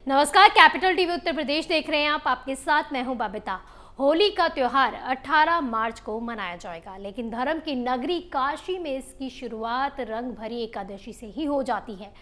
नमस्कार, capital TV Uttar Pradesh देख रहे हैं आप। आपके साथ मैं हूं बबीता। होली का त्योहार 18 मार्च को मनाया जाएगा, लेकिन धर्म की नगरी काशी में इसकी शुरुआत रंग भरी एकादशी से ही हो जाती है।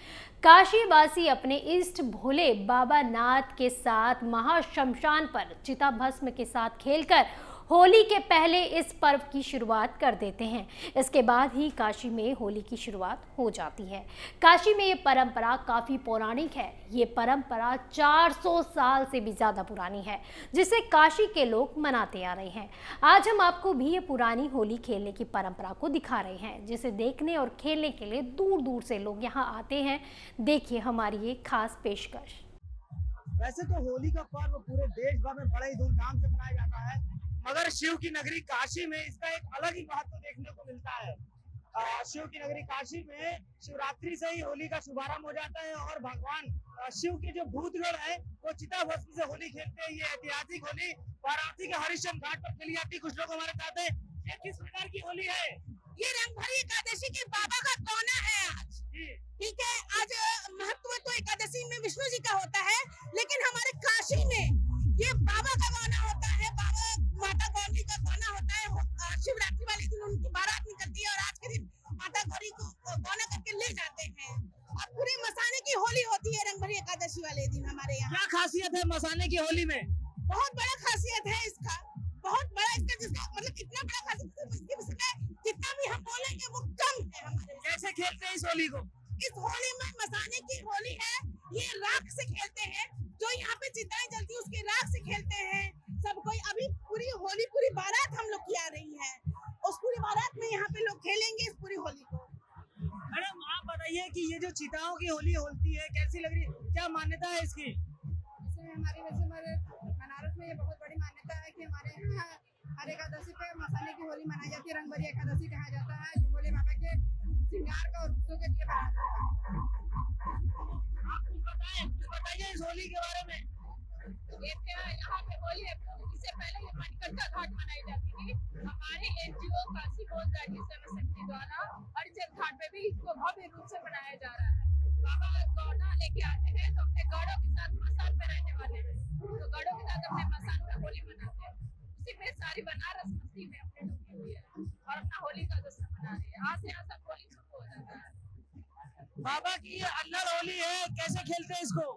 काशी वासी अपने इष्ट भोले बाबा नाथ के साथ महाशमशान पर चिता भस्म के साथ खेलकर होली के पहले इस पर्व की शुरुआत कर देते हैं। इसके बाद ही काशी में होली की शुरुआत हो जाती है। काशी में ये परंपरा काफ़ी पौराणिक है। ये परंपरा 400 साल से भी ज़्यादा पुरानी है, जिसे काशी के लोग मनाते आ रहे हैं। आज हम आपको भी ये पुरानी होली खेलने की परंपरा को दिखा रहे हैं, जिसे देखने और खेलने के लिए दूर दूर से लोग यहाँ आते हैं। देखिए हमारी ये खास पेशकश। वैसे तो होली का पर्व पूरे देश भर में बड़े ही धूमधाम से मनाया जाता है, मगर शिव की नगरी काशी में इसका एक अलग ही महत्व देखने को मिलता है। शिव की नगरी काशी में शिवरात्रि से ही होली का शुभारंभ हो जाता है और भगवान शिव के जो भूतगण है वो चिता भस्म से होली खेलते हैं। ये ऐतिहासिक होली वाराणसी के हरिश्चंद्र घाट पर खेली जाती है। कुछ लोग हमारे साथ हैं। ये किस प्रकार की होली है? ये रंगभरी एकादशी के बाबा का गौना है आज। ठीक है, आज महत्व तो एकादशी में विष्णु जी का होता है, लेकिन हमारे काशी में ये बाबा का गौना होता है। बाबा माता गौरी का गौना होता है। शिवरात्रि वाले दिन उनकी बारात निकलती है और आज के दिन माता गौरी को गौना करके ले जाते हैं और पूरे मसाने की होली होती है रंगभरी एकादशी वाले दिन हमारे यहाँ। क्या खासियत है मसाने की होली में? बहुत बड़ा खासियत है इसका, बहुत बड़ा इसका, जिसका मतलब इतना बड़ा खासियत जितना भी हम बोलेंगे वो कम है हमारे। कैसे खेलते हैं इस होली को? इस होली में मसाने की होली है। ये राख से खेलते हैं, जो यहाँ पे चिताएं जलती है उसके राख से खेलते हैं सब कोई। अभी पूरी होली, पूरी बारात हम लोग की आ रही है, उस पूरी बारात में यहाँ पे लोग खेलेंगे इस पूरी होली को। मैडम आप बताइए कि ये जो चिताओं की होली होती है कैसी लग रही है, क्या मान्यता है इसकी? हमारे बनारस में ये बहुत बड़ी मान्यता है कि हमारे यहाँ हर एकादशी पे मसाने की होली मनाई जाती है। रंगभरी एकादशी कहा जाता है, जो भोले बाबा के श्रृंगार का और उत्सव के लिए कुछ बताइए इस होली के बारे में। यहाँ पे होली है, इससे पहले ये मणिकर्णिका घाट मनाई जाती थी। हमारे एनजीओ काशी बोध राज्य सेवा समिति द्वारा हरिचंद घाट पे भी इसको भव्य रूप से मनाया जा रहा है। बाबा गौना लेके आते हैं तो अपने गौड़ों के साथ मसान पे रहने वाले हैं, तो गौड़ों के साथ अपने मसान पे होली मनाते हैं। उसी में सारी बनारस मस्ती में अपने डूबी हुई है और अपना होली का जश्न मना रही है। आज से यहाँ सब होली शुरू हो जाता है। बाबा की ये अल्लड़ होली है, कैसे खेलते हैं इसको?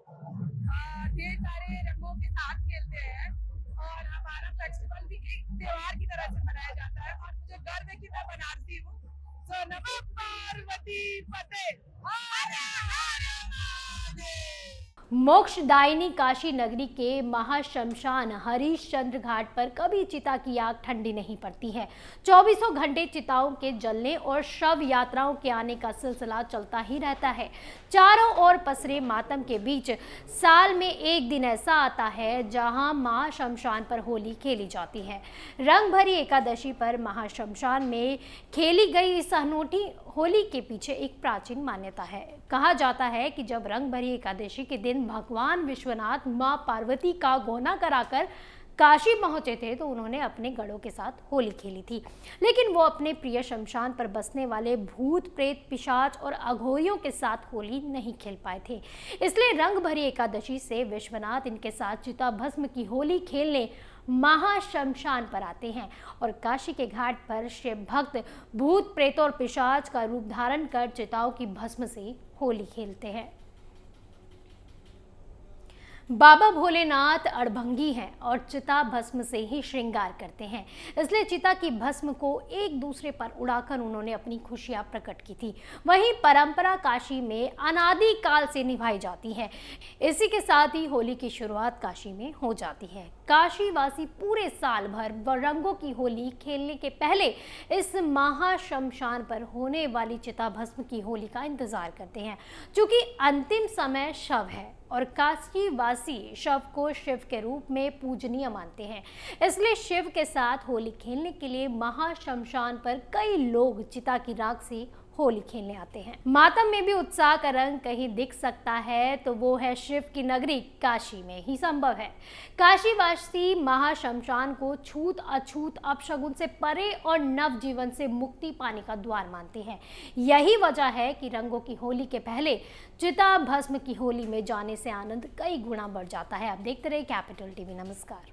ढेर सारे रंगों के साथ खेलते हैं और हमारा फेस्टिवल भी एक त्योहार की तरह से मनाया जाता है। और मुझे गर्व है कि मैं बनारसी हूँ। सो नमः पार्वती पते हर हर महादेव। मोक्षदायिनी काशी नगरी के महाशमशान हरिश्चंद्र घाट पर कभी चिता की आग ठंडी नहीं पड़ती है। 24 घंटे चिताओं के जलने और शव यात्राओं के आने का सिलसिला चलता ही रहता है। चारों ओर पसरे मातम के बीच साल में एक दिन ऐसा आता है जहां महाशमशान पर होली खेली जाती है। रंग भरी एकादशी पर महाशमशान में खेली गई इस अनूठी होली के पीछे एक प्राचीन मान्यता है। कहा जाता है कि जब रंग भरी एकादशी के दिन भगवान विश्वनाथ मां पार्वती का गौना कराकर काशी पहुंचे थे तो उन्होंने अपने गढ़ों के साथ होली खेली थी, लेकिन वो अपने प्रिय शमशान पर बसने वाले भूत प्रेत पिशाच और अघोरियों के साथ होली नहीं खेल पाए थे। इसलिए रंग भरी एकादशी से विश्वनाथ इनके साथ चिता भस्म की होली खेलने महाशमशान पर आते हैं और काशी के घाट पर शिव भक्त भूत प्रेत और पिशाच का रूप धारण कर चिताओं की भस्म से होली खेलते हैं। बाबा भोलेनाथ अड़भंगी हैं और चिता भस्म से ही श्रृंगार करते हैं, इसलिए चिता की भस्म को एक दूसरे पर उड़ाकर उन्होंने अपनी खुशियां प्रकट की थी। वहीं परंपरा काशी में अनादि काल से निभाई जाती है। इसी के साथ ही होली की शुरुआत काशी में हो जाती है। काशी वासी पूरे साल भर रंगों की होली खेलने के पहले इस महाशमशान पर होने वाली चिता भस्म की होली का इंतजार करते हैं। चूंकि अंतिम समय शव है और काशी वासी शव को शिव के रूप में पूजनीय मानते हैं, इसलिए शिव के साथ होली खेलने के लिए महाशमशान पर कई लोग चिता की राख से होली खेलने आते हैं। मातम में भी उत्साह का रंग कहीं दिख सकता है तो वो है शिव की नगरी काशी में ही संभव है। काशीवासी महाशमशान को छूत अछूत अपशगुन से परे और नव जीवन से मुक्ति पाने का द्वार मानते हैं। यही वजह है कि रंगों की होली के पहले चिता भस्म की होली में जाने से आनंद कई गुना बढ़ जाता है। आप देखते रहे कैपिटल टीवी। नमस्कार।